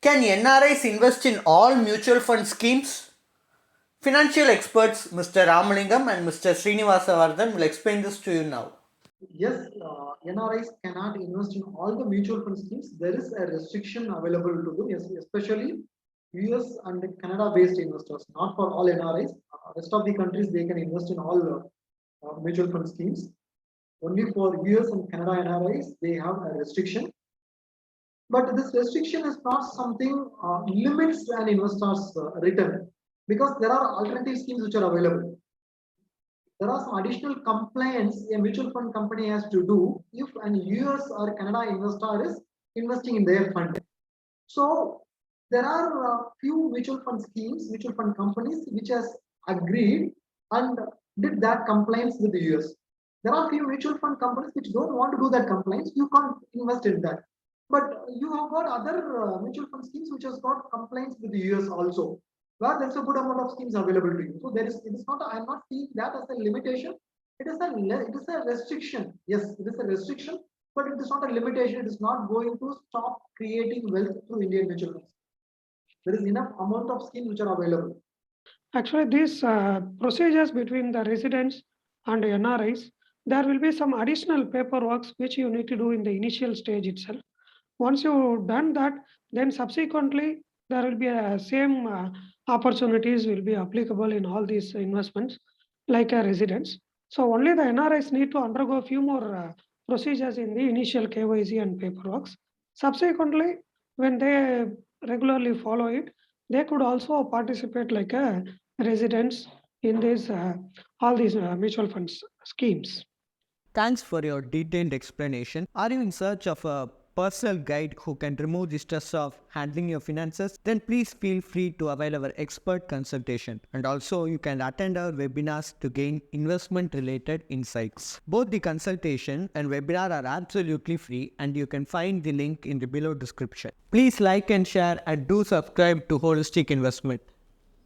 Can NRIs invest in all mutual fund schemes? Financial experts Mr. Ramalingam and Mr. Srinivasavardhan will explain this to you now. Yes, NRIs cannot invest in all the mutual fund schemes. There is a restriction available to them, yes, especially US and Canada-based investors, not for all NRIs. Rest of the countries, they can invest in all mutual fund schemes. Only for US and Canada NRIs, they have a restriction. But this restriction is not something limits an investor's return, because there are alternative schemes which are available. There are some additional compliance a mutual fund company has to do if an US or Canada investor is investing in their fund. So there are few mutual fund schemes, mutual fund companies which has agreed and did that compliance with the US. There are few mutual fund companies which don't want to do that compliance. You can't invest in that. But you have got other mutual fund schemes which has got compliance with the US also, where there's a good amount of schemes available to you. So it is not. I'm not seeing that as a limitation. It is a restriction. Yes, it is a restriction, but it is not a limitation. It is not going to stop creating wealth through Indian mutual funds. There is enough amount of schemes which are available. Actually, these procedures between the residents and NRIs, there will be some additional paperwork which you need to do in the initial stage itself. Once you've done that, then subsequently there will be a same opportunities will be applicable in all these investments like a residence. So only the NRIs need to undergo a few more procedures in the initial KYC and paperwork. Subsequently, when they regularly follow it, they could also participate like a residents in these all these mutual funds schemes. Thanks for your detailed explanation. Are you in search of a personal guide who can remove the stress of handling your finances? Then please feel free to avail our expert consultation. And also you can attend our webinars to gain investment related insights. Both the consultation and webinar are absolutely free and you can find the link in the below description. Please like and share and do subscribe to Holistic Investment.